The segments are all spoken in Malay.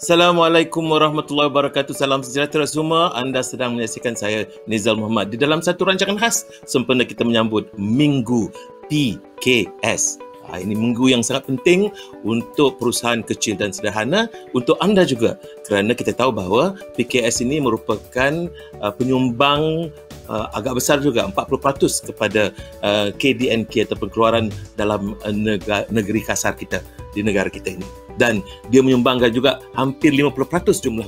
Assalamualaikum warahmatullahi wabarakatuh. Salam sejahtera semua. Anda sedang menyaksikan saya, Nizal Muhammad, di dalam satu rancangan khas sempena kita menyambut Minggu PKS. Ini minggu yang sangat penting untuk perusahaan kecil dan sederhana, untuk anda juga, kerana kita tahu bahawa PKS ini merupakan penyumbang agak besar juga, 40% kepada KDNK atau pengeluaran dalam negeri kasar kita, di negara kita ini. Dan dia menyumbangkan juga hampir 50% jumlah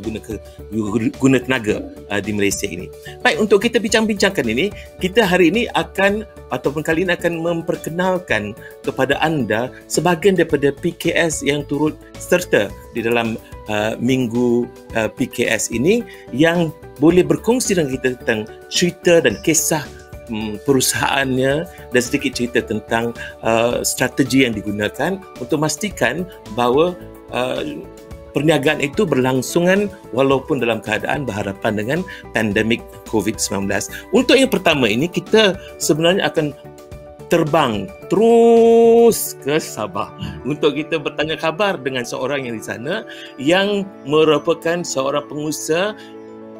guna tenaga di Malaysia ini. Baik, untuk kita bincang-bincangkan ini, kita hari ini akan ataupun kali ini akan memperkenalkan kepada anda sebahagian daripada PKS yang turut serta di dalam minggu PKS ini, yang boleh berkongsi dengan kita tentang cerita dan kisah perusahaannya dan sedikit cerita tentang strategi yang digunakan untuk memastikan bahawa perniagaan itu berlangsungan walaupun dalam keadaan berhadapan dengan pandemik COVID-19. Untuk yang pertama ini, kita sebenarnya akan terbang terus ke Sabah untuk kita bertanya khabar dengan seorang yang di sana yang merupakan seorang pengusaha,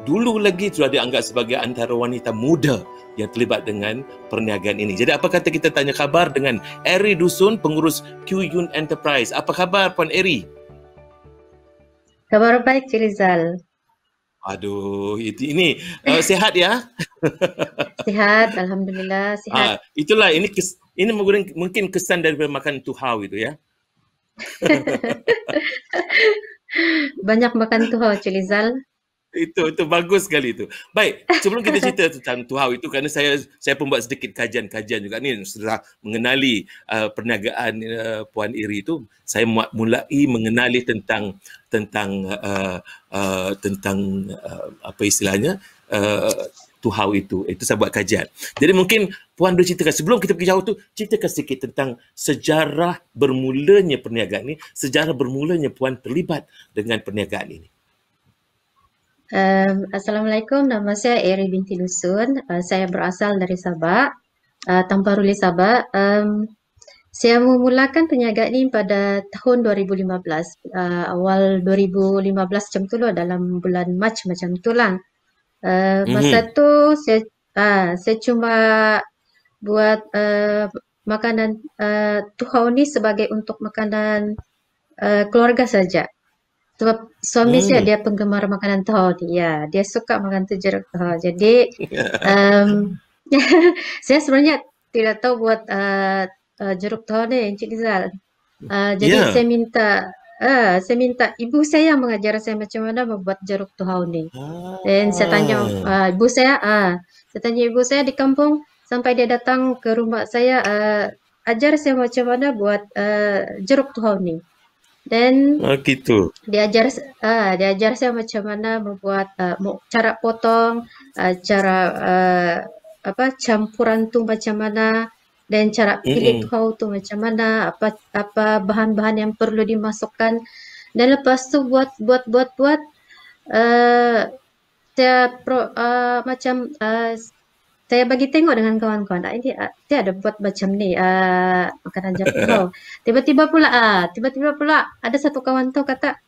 dulu lagi sudah dianggap sebagai antara wanita muda yang terlibat dengan perniagaan ini. Jadi apa kata kita tanya khabar dengan Eri Dusun, pengurus Q-Yun Enterprise. Apa khabar Puan Eri? Kabar baik, Cik Rizal. Aduh, ini sihat ya? Sihat, Alhamdulillah, sihat. Itulah, ini mungkin kesan daripada makan tuhau itu ya. Banyak makan tuhau, Cik Rizal. Itu bagus sekali itu. Baik, sebelum kita cerita tentang tuhau itu, kerana saya pun buat sedikit kajian juga ni, setelah mengenali perniagaan Puan Eri itu, saya mulai mengenali tentang apa istilahnya, tuhau itu saya buat kajian. Jadi mungkin Puan boleh ceritakan, sebelum kita pergi jauh tu, ceritakan sedikit tentang sejarah bermulanya perniagaan ini, sejarah bermulanya Puan terlibat dengan perniagaan ini. Assalamualaikum, nama saya Eri binti Dusun. Saya berasal dari Sabah, Tampar Uli, Sabah. Saya memulakan perniagaan ini pada tahun 2015, awal 2015 macam tu lah, dalam bulan Mac macam tu lah. Masa tu saya cuma buat makanan tuhau ni sebagai untuk makanan keluarga saja. Sebab suami saya dia penggemar makanan tuhau dia. Dia suka makan jeruk tuhau. Jadi saya sebenarnya tidak tahu buat jeruk tuhau ni, Encik Rizal. Jadi saya minta ibu saya mengajar saya macam mana membuat jeruk tuhau ni. Dan saya tanya ibu saya di kampung, sampai dia datang ke rumah saya, ajar saya macam mana buat jeruk tuhau ni. Dan gitu. Diajar saya macam mana membuat cara potong, cara campuran tu macam mana, dan cara pilih tuhau tu macam mana, apa bahan-bahan yang perlu dimasukkan. Dan lepas tu buat saya bagi tengok dengan kawan-kawan, ini dia ada buat macam ni makanan jeruk tuhau. Tiba-tiba pula ada satu kawan tu kata,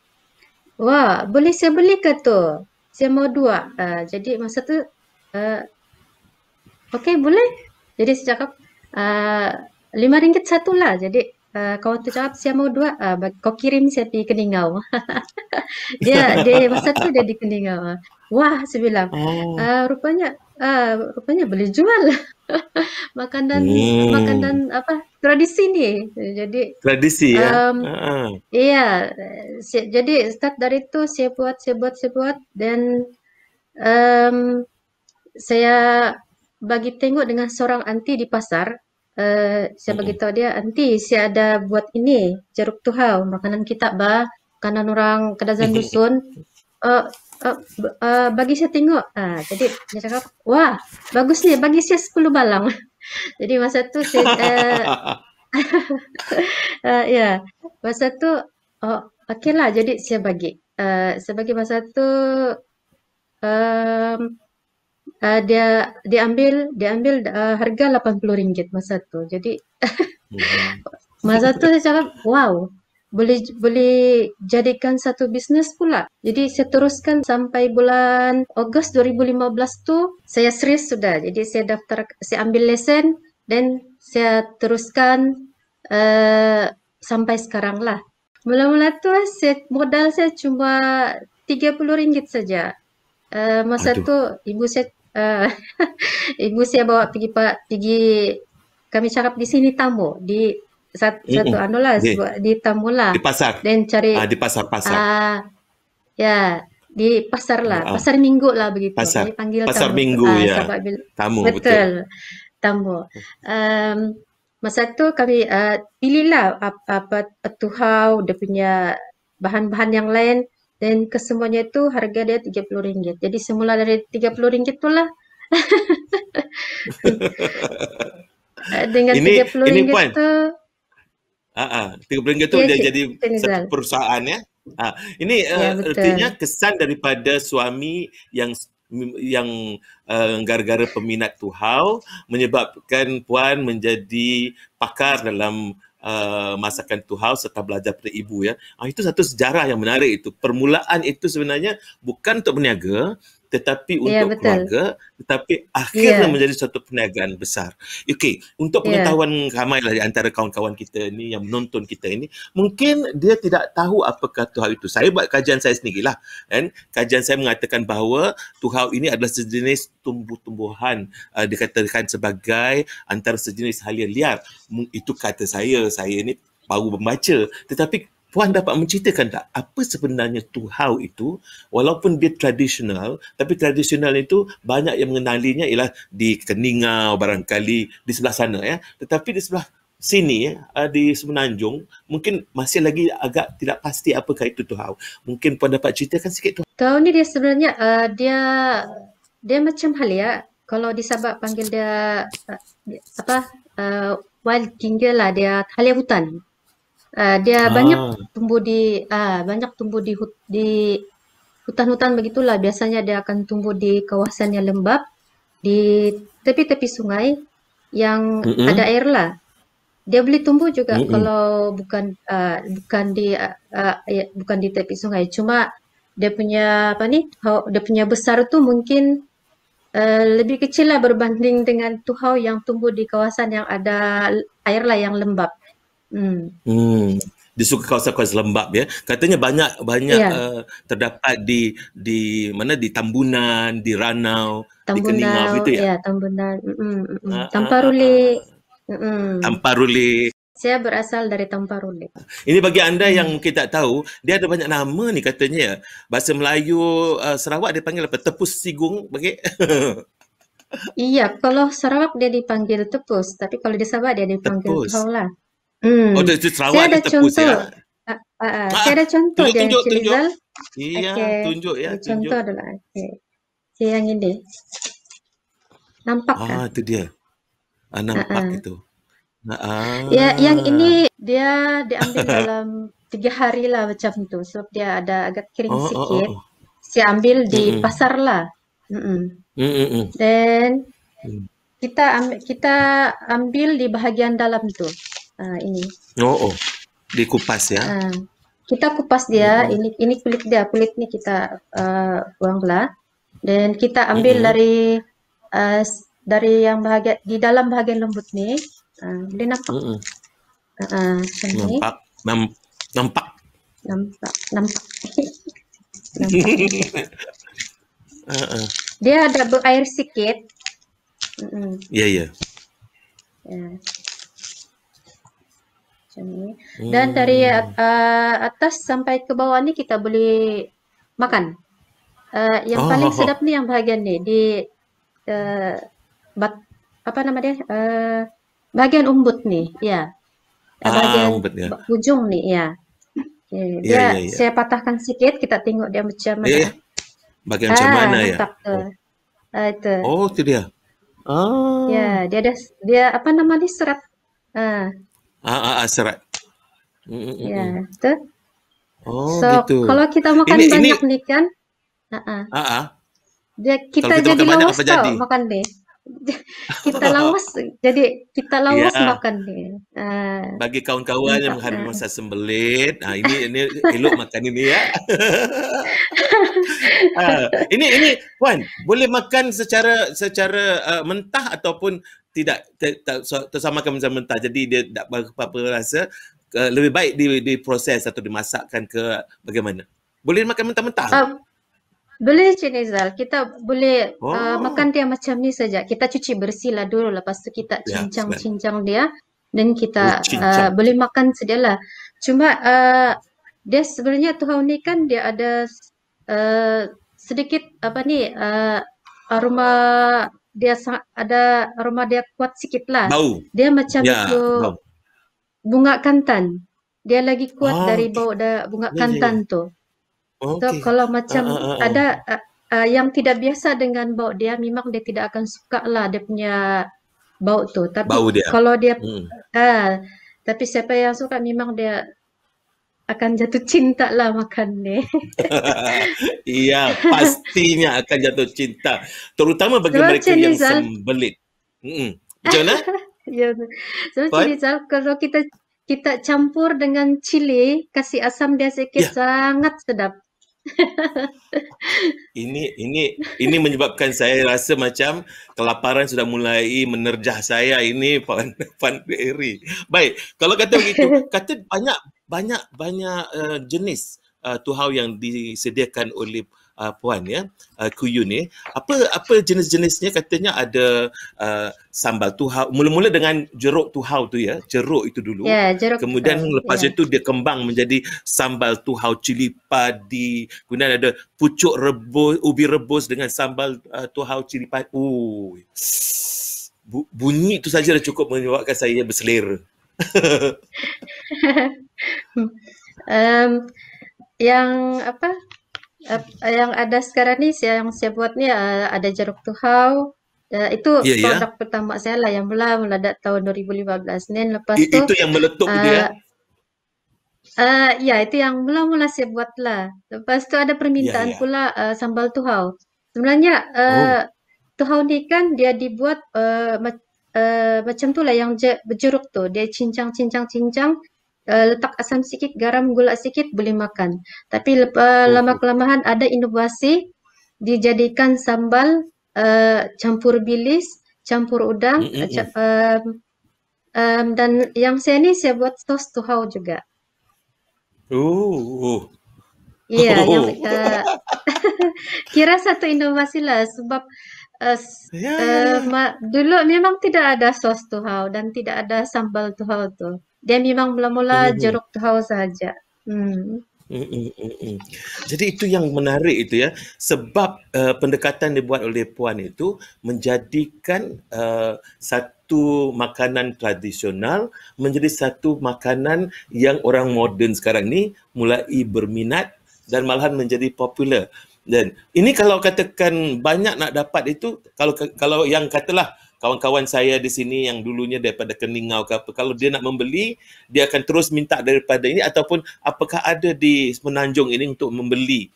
wah, boleh saya beli ke tu? Saya mau 2. Jadi masa tu okey, boleh. Jadi saya cakap RM5 satu lah. Jadi kawan tu cakap, saya mau 2. Kau kirim saya pergi Keningau. dia masa tu dia di Keningau. Wah, saya bilang, rupanya boleh jual makanan apa tradisi ni. Jadi tradisi ya. Iya, jadi start dari itu saya buat dan saya bagi tengok dengan seorang anti di pasar. Saya bagi tahu dia, anti, saya ada buat ini jeruk tuhau, makanan kita makanan orang Kadazan Dusun. Bagi saya tengok. Jadi dia cakap, wah, bagus ni, bagi saya 10 balang. Jadi masa tu saya ya, masa tu okeylah, jadi saya bagi masa tu dia ambil harga RM80 masa tu. Jadi masa tu saya cakap, wow, boleh jadikan satu bisnes pula. Jadi saya teruskan sampai bulan Ogos 2015 tu saya serius sudah. Jadi saya ambil lesen dan saya teruskan sampai sekarang lah. Mula-mula tu modal saya cuma RM30 saja. Masa Aduh. tu ibu saya bawa pergi kami cakap di sini Tambo di satu Mm-mm. di Tambo lah Di pasar. dan cari Di pasar-pasar. ya di pasar lah, Ah, pasar minggu lah begitu. Kami pasar. panggil Pasar Tambo Minggu ya. sebab Tamu betul. betul Tambo. Masa tu kami pilihlah apa tuhau dia punya bahan-bahan yang lain dan kesemuanya itu harga dia RM30. Jadi semula dari RM30 itulah dengan Ini RM30 Puan. tu RM30 tu ya dia Cik jadi satu Nizal. perusahaan ya. Ini Ya artinya betul. kesan daripada suami yang gara-gara peminat tuhau menyebabkan Puan menjadi pakar dalam masakan tuhau serta belajar pada ibu ya. Itu satu sejarah yang menarik itu. Permulaan itu sebenarnya bukan untuk berniaga tetapi Ya untuk betul. keluarga, tetapi akhirnya Ya, menjadi satu perniagaan besar. Okey, untuk ya. pengetahuan ramailah di antara kawan-kawan kita ni yang menonton kita ini, mungkin dia tidak tahu apakah tuhau itu. Saya buat kajian saya sendirilah, kan? Kajian saya mengatakan bahawa tuhau ini adalah sejenis tumbuh-tumbuhan, dikatakan sebagai antara sejenis halia liar. Itu kata saya ni baru membaca. Tetapi Puan dapat menceritakan tak apa sebenarnya tuhau itu, walaupun dia tradisional, tapi tradisional itu banyak yang mengenalinya ialah di Keningau barangkali di sebelah sana ya. Tetapi di sebelah sini di Semenanjung mungkin masih lagi agak tidak pasti apakah itu tuhau. Mungkin Puan dapat ceritakan sikit tu. Tahu ni dia sebenarnya dia macam halia. Kalau di Sabah panggil dia wild ginger lah, dia halia hutan. Dia Ah, banyak tumbuh di hutan-hutan begitulah. Biasanya dia akan tumbuh di kawasan yang lembap, di tepi-tepi sungai yang ada mm-mm, air lah. Dia boleh tumbuh juga mm-mm, kalau bukan di tepi sungai. Cuma dia punya besar tu mungkin lebih kecil lah berbanding dengan tuhau yang tumbuh di kawasan yang ada air lah yang lembap. Hmm. Hmm, dia suka kawasan-kawasan lembap ya. Katanya banyak Ya, terdapat di mana di Tambunan, di Ranau, di Keningau begitu ya. Tambunan, Ah, ah, ah, Tamparuli. ah. Mm. Tamparuli. Saya berasal dari Tamparuli. Ini bagi anda yang Hmm. mungkin tak tahu, dia ada banyak nama ni katanya ya. Bahasa Melayu Sarawak dia panggil apa? Tepus sigung bagi. Iya, kalau Sarawak dia dipanggil tepus, tapi kalau di Sabah dia dipanggil tuhau Tepus. lah. Oh, Hmm. itu Saya Sarawak ada dia tepus contoh. ya. Saya ada contoh Tunjuk dia, tunjuk tunjuk. Cilizal. Iya, Oke, tunjuk ya, ada tunjuk. contoh adalah. Oke. Saya yang ini. Nampak kah? Itu dia. Ah, Nampak ah. itu. Ya, yang Ah. ini dia diambil dalam 3 hari lah macam tu. Sebab dia ada agak kering Oh, oh, oh, sikit. oh. Saya ambil di Mm-mm. pasar lah. Mm-mm. Mm-mm. Dan Mm. kita ambil di bahagian dalam tu. Ini. Oh, oh. Dikupas ya. Kita kupas dia. Mm-mm. Ini kulit dia. Kulit ni kita buang lah. Dan kita ambil Mm-mm. dari yang bahagian di dalam bahagian lembut ni. Boleh nampak? Mm-mm. Macam ni. Nampak. Nampak. Nampak. Nampak. Nampak. Uh-uh. Dia ada berair sikit. Mm-mm. Ya, ya. Ya. Macam ni. Dan dari atas sampai ke bawah ni kita boleh makan. Yang paling sedap ni yang bahagian ni di apa nama dia? Bahagian umbut ni, ya. Bahagian Umpet ya. ujung ni, ya. Okay. Dia Ya, ya, ya. saya patahkan sikit, kita tengok dia macam mana. Ya. Bagian macam mana ya? Nampak tu. Itu. Oh, itu dia. Ya, dia apa nama ni serat. Serat. Ya, tu. Oh, So, gitu. kalau kita makan Ini banyak ni kan, kalau kita kita jadi makan banyak lawas apa tau jadi? makan ni. Kita lawas, jadi kita lawas Ya, makan ni. bagi kawan-kawan yang Nampak. menghadapi masa sembelit, ini elok makan ini ya. Ini Puan, boleh makan secara mentah ataupun tidak tersamakan macam mentah. Jadi dia tak apa-apa rasa, lebih baik diproses atau dimasakkan ke bagaimana? Boleh makan mentah-mentah ke? Uh, Boleh Cik Nizal, kita boleh Oh, makan dia macam ni saja. Kita cuci bersih lah dulu, lepas tu kita ya, bismillah. cincang-cincang dia dan Oh, kita cincang. boleh makan sedialah. Cuma dia sebenarnya tuhau ni kan dia ada sedikit apa ni aroma dia ada aroma dia kuat sikit lah. Bau. Dia macam Ya, itu bau. bunga kantan. Dia lagi kuat Oh, dari okey. bau bunga Ya, ya, ya. kantan tu. So Okey. kalau Ah, macam ah, ah, ah. ada yang tidak biasa dengan bau dia, memang dia tidak akan suka lah dia punya bau tu. Bau Tapi dia. kalau dia, Hmm. tapi siapa yang suka memang dia akan jatuh cinta lah makan ni. Iya, pastinya akan jatuh cinta. Terutama bagi Sebab mereka Cik yang Nizal, sembelit. Macam mana, ya, sebab Cik Puan? Nizal kalau kita campur dengan cili, kasih asam dia sikit Ya, sangat sedap. ini menyebabkan saya rasa macam kelaparan sudah mulai menerjah saya ini, Puan Puan Eri. Baik, kalau kata begitu, kata banyak jenis tuhau yang disediakan oleh Puan ya, Kuyun ni. Apa jenis-jenisnya? Katanya ada sambal tuhau. Mula-mula dengan jeruk tuhau tu ya, jeruk itu dulu. Ya, jeruk Kemudian tahu. lepas Ya. itu dia kembang menjadi sambal tuhau cili padi. Kemudian ada pucuk rebus, ubi rebus dengan sambal tuhau cili padi. Bunyi itu saja dah cukup menyebabkan saya berselera. Em, yang apa? Yang ada sekarang ni yang saya buat ni ada jeruk tuhau. Itu Ya, ya. produk pertama saya lah yang mula meledak tahun 2015. Dan lepas tu Itu yang meletup itu ya. uh, ya itu yang mula-mula saya buat lah. Lepas tu ada Ya, permintaan ya. pula sambal tuhau. Sebenarnya Oh. tuhau ni kan dia dibuat macam tu lah yang berjeruk tu. Dia cincang-cincang-cincang, letak asam sikit, garam, gula sikit, boleh makan. Tapi Oh. lama-kelamaan ada inovasi dijadikan sambal campur bilis, campur udang, Mm, mm, mm. dan yang saya ni saya buat sos tuhau juga. Oh. Iya, yang Oh. kira satu inovasi lah sebab Ya, ya, ya. dulu memang tidak ada sos tuhau dan tidak ada sambal tuhau tu. Dia memang mula-mula Mhm. jeruk tuhau saja. Hmm. Jadi itu yang menarik itu ya, sebab pendekatan dibuat oleh Puan itu menjadikan satu makanan tradisional menjadi satu makanan yang orang moden sekarang ni mulai berminat dan malahan menjadi popular. Dan ini kalau katakan banyak nak dapat itu, kalau yang katalah kawan-kawan saya di sini yang dulunya daripada Keningau ke apa, kalau dia nak membeli, dia akan terus minta daripada ini, ataupun apakah ada di Semenanjung ini untuk membeli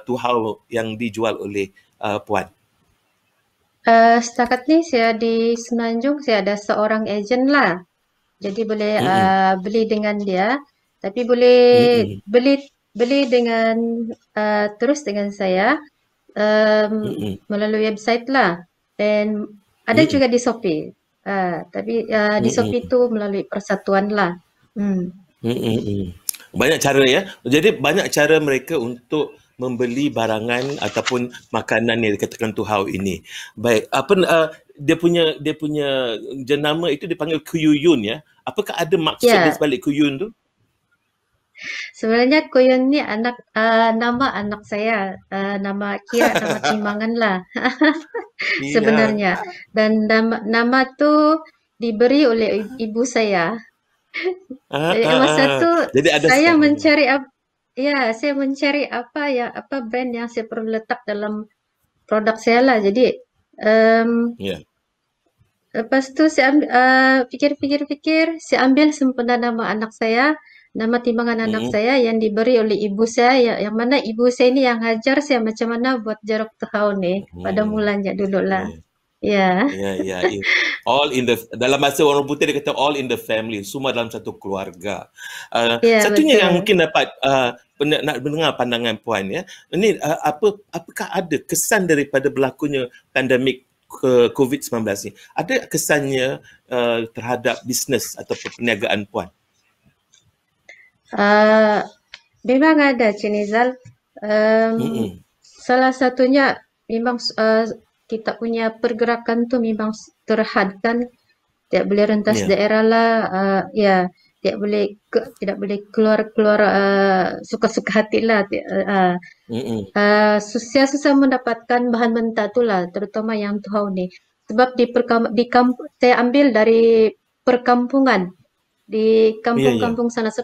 tuhau yang dijual oleh Puan? Setakat ni saya di Semenanjung saya ada seorang ejen lah. Jadi boleh Mm-mm. beli dengan dia. Tapi boleh Mm-mm. beli beli dengan terus dengan saya um, Mm-mm. melalui website lah. Dan ada Mm-mm. juga di Shopee. Tapi di Shopee Mm-mm. tu melalui persatuan lah. Hmm. Mm-mm. Banyak cara ya. Jadi banyak cara mereka untuk membeli barangan ataupun makanan yang dikatakan tuhau ini. Baik, dia punya jenama itu dipanggil Kuyuyun ya. Apakah ada maksud di Ya, sebalik Kuyun tu? sebenarnya Koyon ni nama anak saya, nama timbangan lah Iya. sebenarnya. Dan nama tu diberi oleh ibu saya. Masa tu Jadi ada saya sejarahnya. mencari saya mencari apa brand yang saya perlu letak dalam produk saya lah. Jadi em, Ya. lepas tu saya pikir-pikir, saya ambil sempena nama anak saya, nama timbangan anak Mm-mm. saya yang diberi oleh ibu saya, yang mana ibu saya ini yang ajar saya macam mana buat jeruk tuhau ni pada Hmm. mulanya dulu lah. Ya. Ya, Ya, ya, all in the dalam bahasa orang putih dia kata all in the family, semua dalam satu keluarga. ya Satunya yang betul. mungkin dapat nak mendengar pandangan puan ya. Ini apakah ada kesan daripada berlakunya pandemik COVID-19 ni? Ada kesannya terhadap bisnes atau perniagaan puan? Uh, Memang ada, Cik Nizal. Mm-mm. Salah satunya memang kita punya pergerakan tu memang terhad kan, tidak boleh rentas Ya. daerah lah, ya tidak boleh keluar suka-suka hati lah. Mm-mm. Susah-susah mendapatkan bahan mentah tu lah, terutama yang tuhau ni. Sebab saya ambil dari perkampungan di Ya, ya. kampung-kampung sana,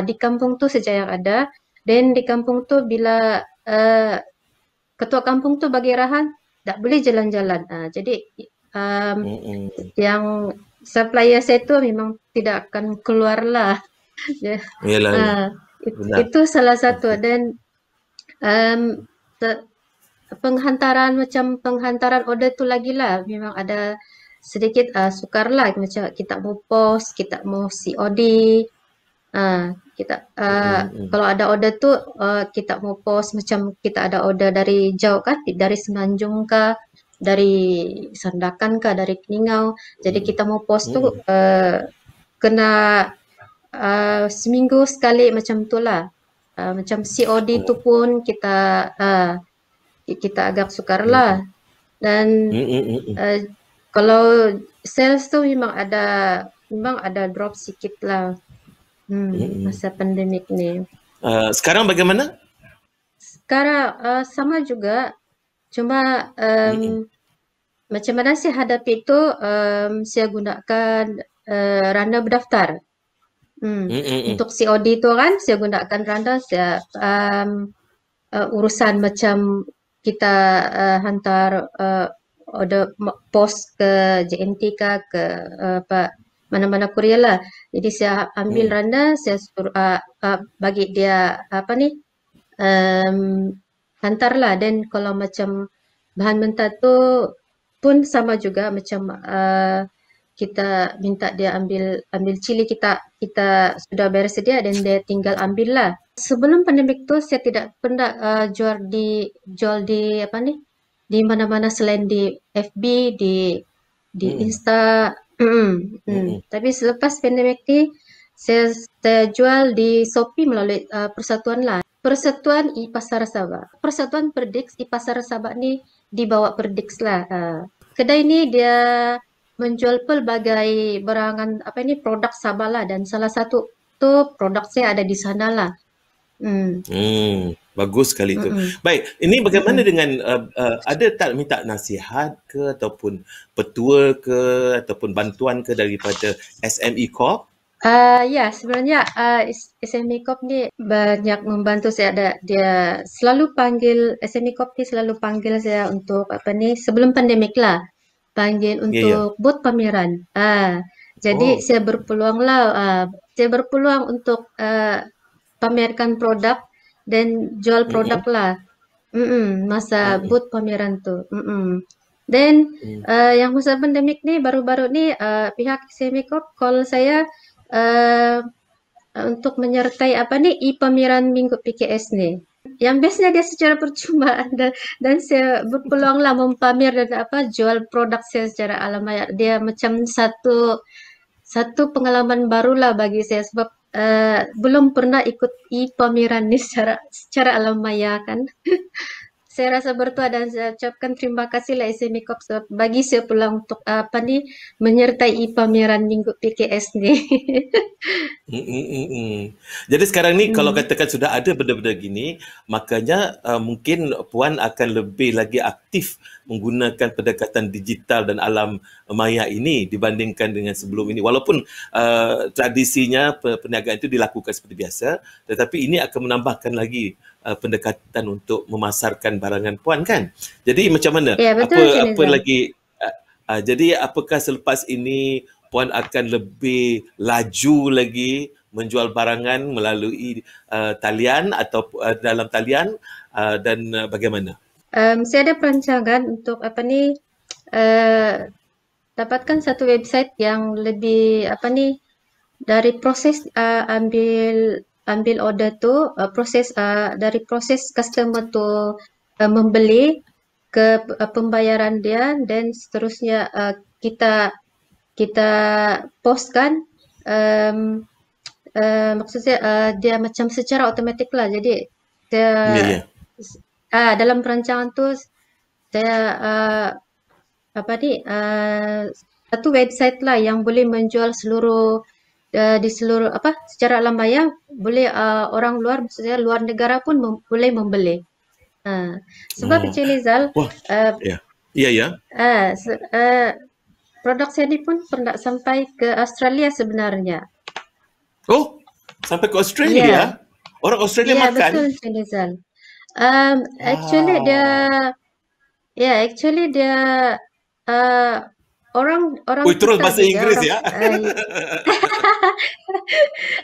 di kampung tu saja yang ada, dan di kampung tu bila ketua kampung tu bagi arahan tak boleh jalan-jalan. Jadi um, Mm-mm. yang supplier saya tu memang tidak akan keluar lah. Ya, Yalah, ya. ah, Benar. itu salah satu. Okey. Dan um, te- penghantaran order tu lagi lah memang ada sedikit sukar lah, macam kita mau pos, kita mau COD. Kita Mm-mm. kalau ada order tu kita mau pos, macam kita ada order dari jauh kan, dari Semenanjung kah, dari Sandakan kah, dari Keningau. Jadi Mm-mm. kita mau pos tu Mm-mm. kena seminggu sekali macam tu lah. Macam COD tu Oh. pun kita agak sukar lah. Mm-mm. Dan Mm-mm. uh, kalau sales tu memang ada drop sikit lah. Mm-mm. Masa pandemik ni. Sekarang bagaimana? Sekarang sama juga, cuma Mm-mm. macam mana saya hadapi itu, saya gunakan randa berdaftar. Mm-mm. Untuk COD itu kan, saya gunakan randa, saya urusan macam kita hantar order pos ke JNT kah, ke apa mana-mana kurier lah. Jadi saya ambil Mm-mm. randa, saya suruh bagi dia apa ni, um, hantarlah. Dan kalau macam bahan mentah tu pun sama juga, macam kita minta dia ambil ambil cili, kita sudah beres sedia dan dia tinggal ambil lah. Sebelum pandemik tu saya tidak pernah jual di apa ni, di mana-mana selain di FB, di Mm-mm. Insta. Mm-mm. Tapi selepas pandemik ni saya jual di Shopee melalui persatuan lah. Persatuan I-Pasar Sabah. Persatuan Perdix I-Pasar Sabah ni dibawa Perdix lah. Kedai ni dia menjual pelbagai barangan apa ini, produk Sabah lah, dan salah satu tu produk saya ada di sana lah. Hmm. Bagus sekali itu. Mm-mm. Baik, ini bagaimana Mm-mm. dengan ada tak minta nasihat ke ataupun petua ke ataupun bantuan ke daripada SME Corp? Ya, sebenarnya SME Corp ni banyak membantu saya. Dia selalu panggil, SME Corp ni selalu panggil saya untuk apa ni, sebelum pandemik lah, panggil Ya, ya. untuk buat pameran. Jadi Oh. saya berpeluang untuk pamerkan produk dan jual produk Mm-mm. lah. Masa Mm-mm. booth pameran tu. Dan Mm. yang masa pandemik ni baru-baru ni pihak Semikop call saya uh, untuk menyertai apa ni e-pameran Minggu PKS ni. Yang biasanya dia secara percuma, dan saya berpeluang lah mempamer dan apa jual produk saya secara alamiah. Dia macam satu pengalaman barulah bagi saya, sebab belum pernah ikut e-pameran ni secara alamiah kan. Saya rasa bertuah dan saya ucapkan terima kasih lah SME Corp sebab bagi saya peluang untuk apa ni, menyertai pameran Minggu PKS ni. Jadi sekarang ni kalau Hmm. katakan sudah ada benda-benda gini, makanya mungkin puan akan lebih lagi aktif menggunakan pendekatan digital dan alam maya ini dibandingkan dengan sebelum ini. Walaupun tradisinya perniagaan itu dilakukan seperti biasa, tetapi ini akan menambahkan lagi pendekatan untuk memasarkan barangan puan kan. Jadi macam mana? Ya, betul Cik Apa Nizam. lagi jadi apakah selepas ini puan akan lebih laju lagi menjual barangan melalui talian atau dalam talian dan bagaimana? Saya ada perancangan untuk apa ni, dapatkan satu website yang lebih apa ni, dari proses ambil order tu, dari proses customer tu membeli ke pembayaran dia, dan seterusnya kita kita postkan, maksudnya dia macam secara automatik lah. Jadi saya Ya, ya. dalam perancangan tu saya apa ni, satu website lah yang boleh menjual seluruh di seluruh apa, secara alam maya boleh orang luar, maksudnya luar negara pun boleh membeli. Sebab Oh. Encik Nizal, Wah, ya. Ya, ya. produk saya ni pun pernah sampai ke Australia sebenarnya. Oh, sampai ke Ya, Australia? Orang Australia ya makan? betul Encik Nizal. Actually Wow. dia uh, orang orang Ui, terus kita bahasa juga Inggeris orang ya.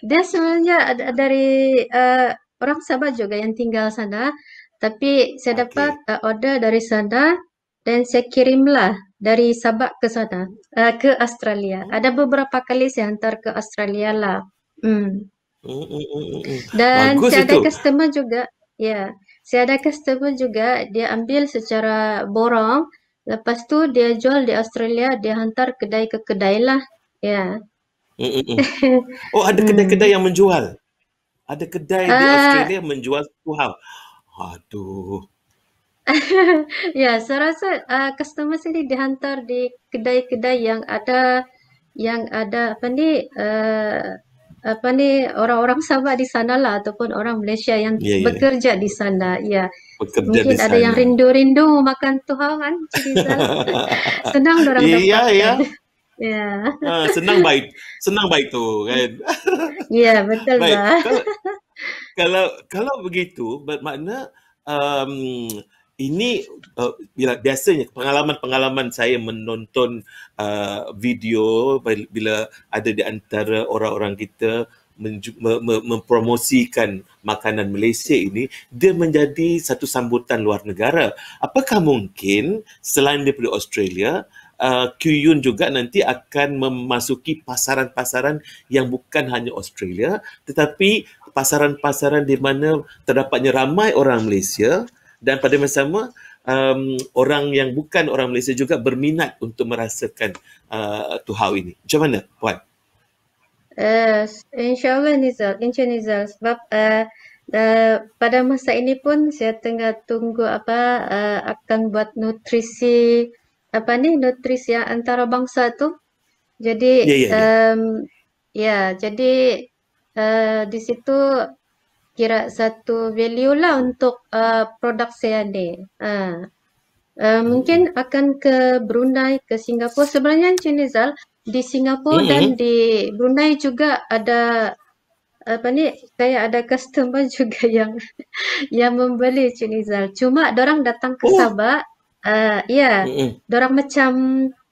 dia sebenarnya dari orang Sabah juga yang tinggal sana, tapi saya dapat Okey. order dari sana dan saya kirimlah dari Sabah ke sana, ke Australia. Oh. Ada beberapa kali saya hantar ke Australia lah. Hmm. Mm. Dan Bagus saya ada itu. customer juga, ya, saya ada customer juga, dia ambil secara borong, lepas tu dia jual di Australia, dia hantar kedai ke kedai lah, ya. Mm. Oh, ada Hmm. kedai-kedai yang menjual. Ada kedai di Uh, Australia menjual tuhau. Aduh. ya, saya rasa customer sini dihantar di kedai-kedai yang ada apa ni, orang-orang Sabah di sana lah, ataupun orang Malaysia yang Ya, ya. bekerja di sana. Ya, Bekerja mungkin di ada yang sana. rindu-rindu makan tuhau kan, Cik Rizal. Senang orang Iya, ya. dapatkan. Ya, Senang baik tu kan. ya betul Baik. bah. Kalau begitu bermakna um, ini bila biasanya pengalaman-pengalaman saya menonton video bila ada di antara orang-orang kita mempromosikan makanan Malaysia ini, dia menjadi satu sambutan luar negara. Apakah mungkin selain daripada Australia, Kuyun juga nanti akan memasuki pasaran-pasaran yang bukan hanya Australia, tetapi pasaran-pasaran di mana terdapatnya ramai orang Malaysia, dan pada masa sama orang yang bukan orang Malaysia juga berminat untuk merasakan tuhau ini. Macam mana, Puan? Eh, InsyaAllah Nizal, Encik Nizal, sebab pada masa ini pun saya tengah tunggu akan buat nutrisi yang antarabangsa tu. Jadi Ya, ya, ya. ya, jadi di situ kira satu value lah untuk produk saya ni. Mungkin akan ke Brunei, ke Singapura. Sebenarnya Encik Nizal, di Singapura dan Mm-mm. di Brunei juga ada saya ada customer juga yang membeli Encik Nizal. Cuma dorang datang ke Oh. Sabah, ya, Mm-mm. dorang macam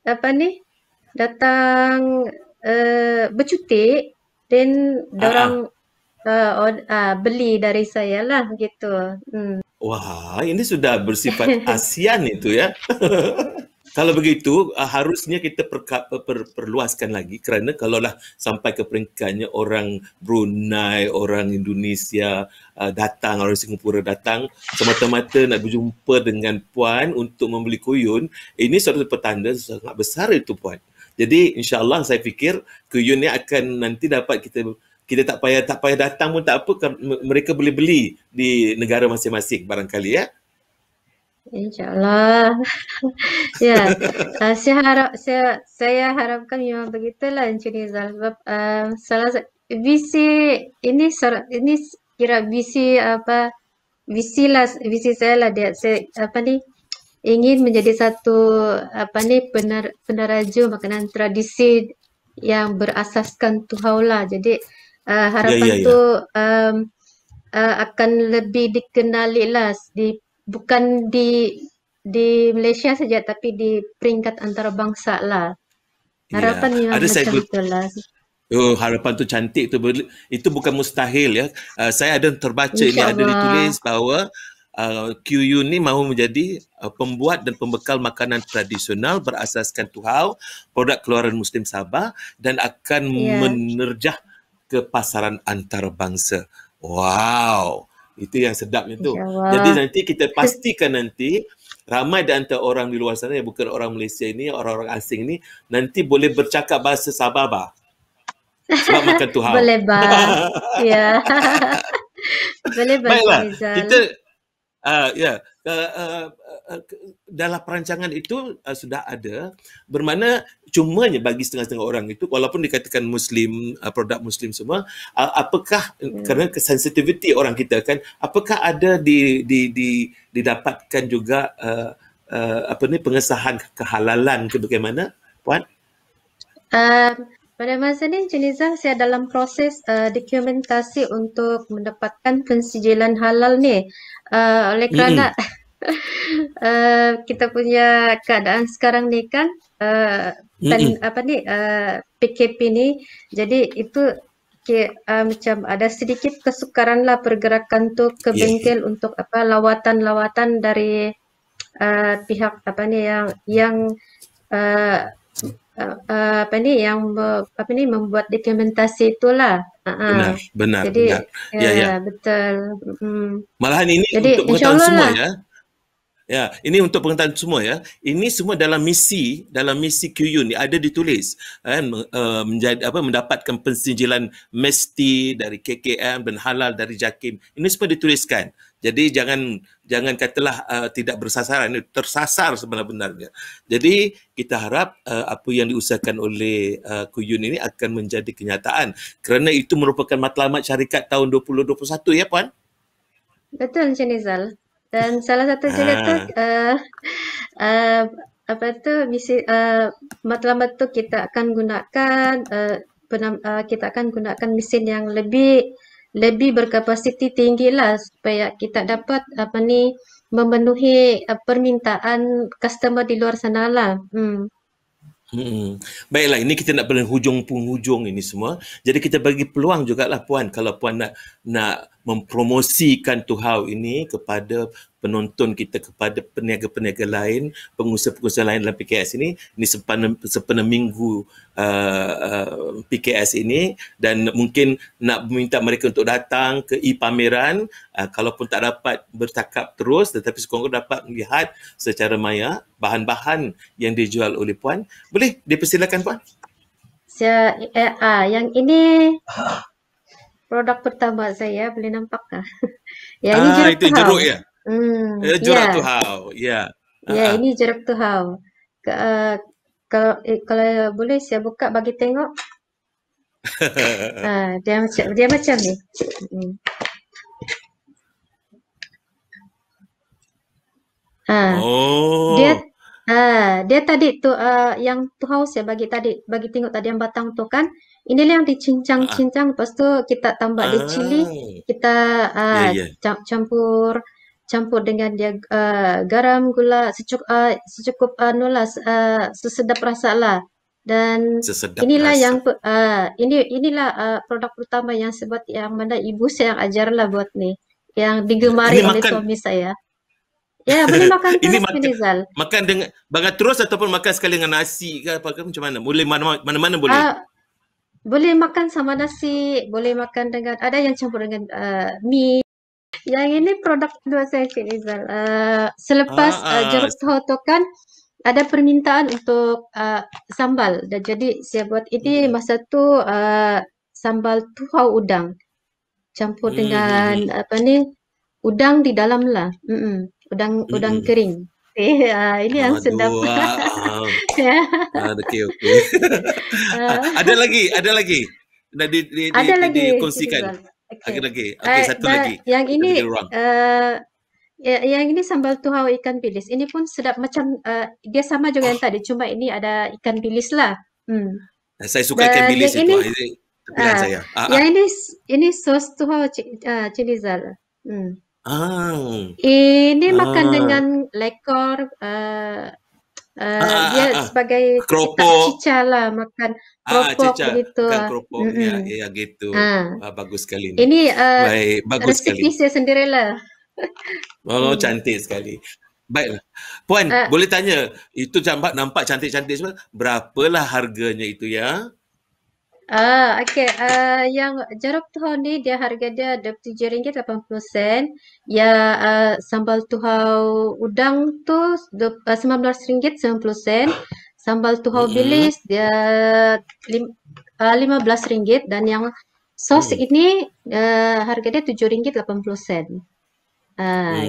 apa ni, datang bercuti, dan Ah, dorang ah. beli dari saya lah gitu. Wah, ini sudah bersifat ASEAN itu ya. Kalau begitu, harusnya kita perluaskan lagi, kerana kalaulah sampai ke peringkatnya orang Brunei, orang Indonesia datang, orang Singapura datang, semata-mata nak berjumpa dengan Puan untuk membeli kuyun, ini suatu petanda sangat besar itu, Puan. Jadi insya-Allah saya fikir kuyun ni akan nanti dapat kita tak payah datang pun tak apa, mereka boleh beli di negara masing-masing barangkali ya. InsyaAllah. Ya, saya harapkan memang begitulah Encik Nizal, sebab visi ini kira visi saya lah, dia saya ingin menjadi satu peneraju makanan tradisi yang berasaskan tuhau lah. Jadi Ya, harapan ya, tu ya. akan lebih dikenali lah, bukan di Malaysia saja, tapi di peringkat antarabangsa lah. Ya, Harapan memang ada saya macam itulah. oh, harapan tu cantik tu, itu bukan mustahil ya. Saya ada terbaca ini, ada InsyaAllah. ditulis bahawa QU ni mahu menjadi pembuat dan pembekal makanan tradisional berasaskan tuhau, produk keluaran Muslim Sabah dan akan Ya, menerjah ke pasaran antarabangsa. Wow, itu yang sedapnya tu. Jadi insyaAllah. nanti kita pastikan nanti ramai di antara orang di luar sana yang bukan orang Malaysia ini, orang-orang asing ni nanti boleh bercakap bahasa Sabah bah. Sebab makan tuhau. Boleh, Bah. Ya, boleh, Bah, Cik Baiklah, Nizal. kita ya, dalam perancangan itu sudah ada, bermakna cumanya bagi setengah-setengah orang itu, walaupun dikatakan Muslim, produk Muslim semua, apakah kerana sensitivity orang kita kan, apakah ada didapatkan juga pengesahan kehalalan ke bagaimana, Puan? Pada masa ni, Cik Nizal, saya dalam proses dokumentasi untuk mendapatkan pensijilan halal ni. Oleh kerana Mm-mm. kita punya keadaan sekarang ni kan, Mm-mm. PKP ni, jadi itu macam ada sedikit kesukaran lah pergerakan tu ke Yeah. bengkel untuk lawatan-lawatan dari pihak yang uh, membuat dokumentasi itulah. Benar. Jadi Ya, ya. betul. Malahan ini Jadi untuk pengetahuan insyaAllah semua lah. ya. Ya, ini untuk pengetahuan semua ya. Ini semua dalam misi QU ni ada ditulis kan, mendapatkan pensijilan mesti dari KKM dan halal dari JAKIM. Ini semua dituliskan. Jadi jangan katalah tidak bersasaran, ini tersasar sebenarnya. Jadi kita harap apa yang diusahakan oleh QU ini akan menjadi kenyataan kerana itu merupakan matlamat syarikat tahun 2021 ya Puan. Betul, Encik Nizal. Dan salah satu juga tu misi matlamat tu kita akan gunakan mesin yang lebih berkapasiti tinggi lah supaya kita dapat memenuhi permintaan customer di luar sana lah. Baiklah, ini kita nak penghujung ini semua. Jadi kita bagi peluang jugalah Puan, kalau Puan nak mempromosikan tuhau ini kepada penonton kita, kepada peniaga-peniaga lain, pengusaha-pengusaha lain dalam PKS ini sempena minggu PKS ini, dan mungkin nak meminta mereka untuk datang ke e-pameran, kalaupun tak dapat bercakap terus tetapi sekurang-kurangnya dapat melihat secara maya bahan-bahan yang dijual oleh Puan. Boleh dipersilakan Puan? Yang ini produk pertama saya, boleh nampak kah? Ya, ini jeruk itu tuhau. jeruk ya? Jeruk Ya. tuhau, ya. Ya, ini jeruk tuhau. Kalau boleh saya buka bagi tengok. Dia macam ni. Dia tadi tu yang tuhau saya bagi tengok tadi yang batang tu kan. Inilah yang dicincang-cincang, lepas tu kita tambah dia cili, kita campur dengan dia garam, gula secukup sesedap rasa lah. Dan inilah produk pertama yang mana ibu saya yang ajar lah buat ni, yang digemari oleh suami saya. Ya, boleh makan terus, Nizal. Makan dengan terus ataupun makan sekali dengan nasi ke apa ke, macam mana? Boleh mana-mana boleh. Boleh makan sama nasi, boleh makan dengan, ada yang campur dengan mie. Yang ini produk kedua saya, Cik Nizal. Selepas jeruk tuhau tu kan, ada permintaan untuk sambal. Dan jadi saya buat ini masa tu sambal tuhau udang. Campur dengan udang di dalam lah. Udang kering. Ini yang sedap. Okay. Ada lagi. Ada lagi. Dikongsikan. Ada lagi. Okay, satu lagi. Yang ini sambal tuhau ikan bilis. Ini pun sedap macam dia sama juga yang tadi. Cuma ini ada ikan bilis lah. Saya suka ikan bilis itu. Pilihan saya. Yang ini sos tuhau cili zal. Ini makan dengan lekor. Dia sebagai cica lah, makan keropok begitu. Makan keropok, ya gitu. Bagus sekali. Ini bagus resepi sekali. Saya sendirilah. Oh, Hmm. cantik sekali. Baiklah. Puan, Uh, boleh tanya, itu nampak cantik-cantik semua, berapalah harganya itu ya? Okey. Yang jeruk tuhau ni dia harga dia RM27.80. Ya, sambal tuhau udang tu RM19.90. Sambal tuhau Mm-mm. bilis dia RM15 dan yang sos Hmm. ini harga dia RM7.80.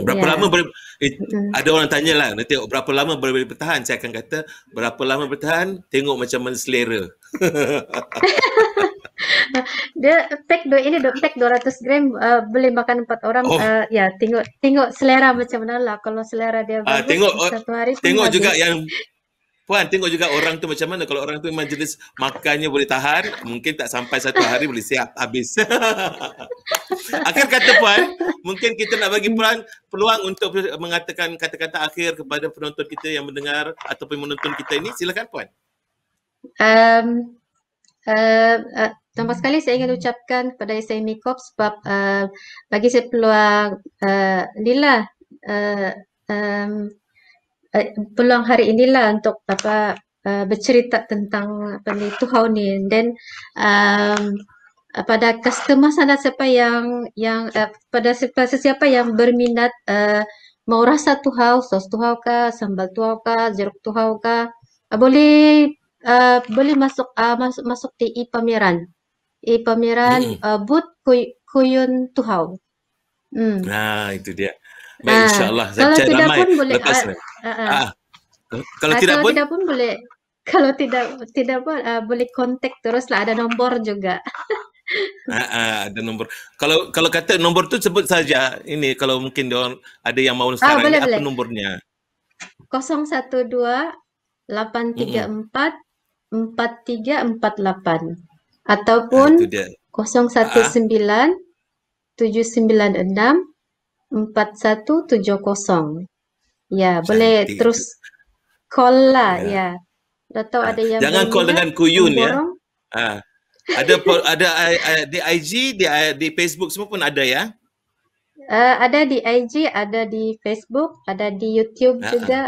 Berapa Ya. lama boleh, Mm. ada orang tanya lah, nanti berapa lama boleh bertahan? Saya akan kata, berapa lama bertahan, tengok macam mana selera. Dia pack 200 gram, boleh makan 4 orang. Oh, Ya, tengok tengok selera macam mana lah. Kalau selera dia bagus, tengok, satu hari pun tengok juga habis. yang, Puan, tengok juga orang tu macam mana. Kalau orang tu memang jenis makannya boleh tahan, mungkin tak sampai satu hari boleh siap habis. Akhir kata Puan, mungkin kita nak bagi Puan peluang untuk mengatakan kata-kata akhir kepada penonton kita yang mendengar ataupun menonton kita ini. Silakan Puan. Um, Tambah sekali saya ingin ucapkan kepada SME Corp sebab bagi saya peluang inilah uh, um, peluang hari inilah untuk bercerita tentang tuhau ni. Dan um, pada customer sana siapa pada sesiapa yang berminat mau rasa tuhau, sos tuhau kah, sambal tuhau kah, jeruk tuhau kah, boleh masuk di e-pameran Mm-mm. booth Kuyun Tuhau. Hmm. Nah, itu dia. Baik, insyaAllah. Saya Kalau percaya tidak ramai pun boleh lepas ni. Ah, kalau tidak kalau pun, tidak pun boleh kalau tidak pun boleh kontak teruslah, ada nombor juga. ada nombor. Kalau kalau kata nombor tu sebut saja. Ini kalau mungkin dia orang ada yang mau sekarang ini, Boleh apa boleh. nombornya? 012 Mm-mm. 834 4348 Itu ataupun dia. Ah, 019 796 4170. Ya, boleh cantik itu. terus call lah Ya. ya. Atau ada yang Jangan call berminat dengan Kuyun ya. memborong. Ah, ada di IG, di Facebook semua pun ada ya. Ada di IG, ada di Facebook, ada di YouTube Ah, ah. juga.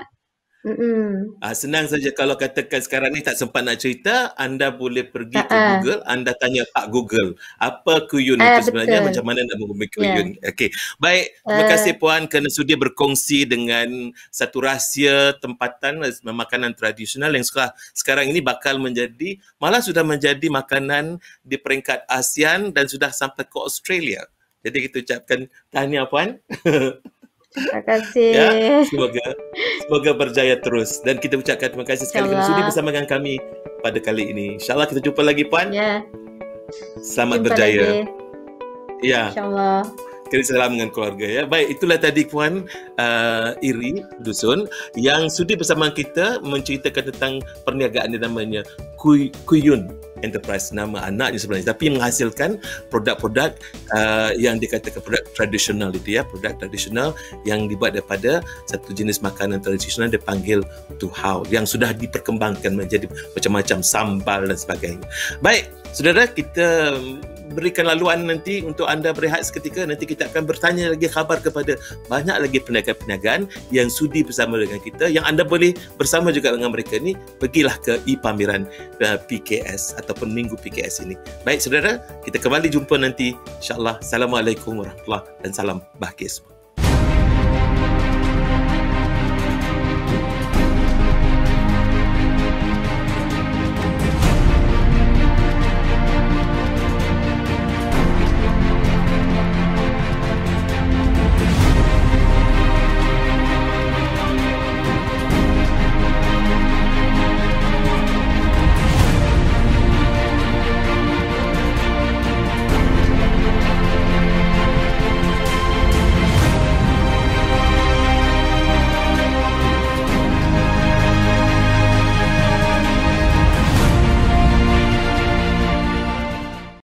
Mm-mm. Senang saja kalau katakan sekarang ni tak sempat nak cerita, anda boleh pergi ke Ah, Google, anda tanya Pak Google, apa Kuyun itu sebenarnya, betul. macam mana nak menghubungi Ya. Kuyun. Okey. Baik, terima kasih Uh, Puan kerana sudi berkongsi dengan satu rahsia tempatan makanan tradisional yang sekarang ini bakal menjadi, malah sudah menjadi makanan di peringkat ASEAN dan sudah sampai ke Australia. Jadi kita ucapkan tahniah Puan. Terima Ya, kasih. semoga berjaya terus dan kita ucapkan terima kasih sekali kerana sudi InsyaAllah. bersama dengan kami pada kali ini. InsyaAllah kita jumpa lagi Puan. Ya, Selamat jumpa berjaya. lagi. Ya, InsyaAllah. kali salam dengan keluarga ya. Baik, itulah tadi Puan Iri Dusun yang sudi bersama kita menceritakan tentang perniagaan yang namanya Kuyun Enterprise, nama anaknya sebenarnya, tapi menghasilkan produk-produk yang dikatakan produk tradisional itu ya, produk tradisional yang dibuat daripada satu jenis makanan tradisional dipanggil tuhau yang sudah diperkembangkan menjadi macam-macam sambal dan sebagainya. Baik, saudara, kita berikan laluan nanti untuk anda berehat seketika. Nanti kita akan bertanya lagi khabar kepada banyak lagi perniagaan-perniagaan yang sudi bersama dengan kita, yang anda boleh bersama juga dengan mereka ni. Pergilah ke e-pameran PKS ataupun Minggu PKS ini. Baik saudara, kita kembali jumpa nanti insya-Allah. Assalamualaikum warahmatullahi dan salam bahagia semua.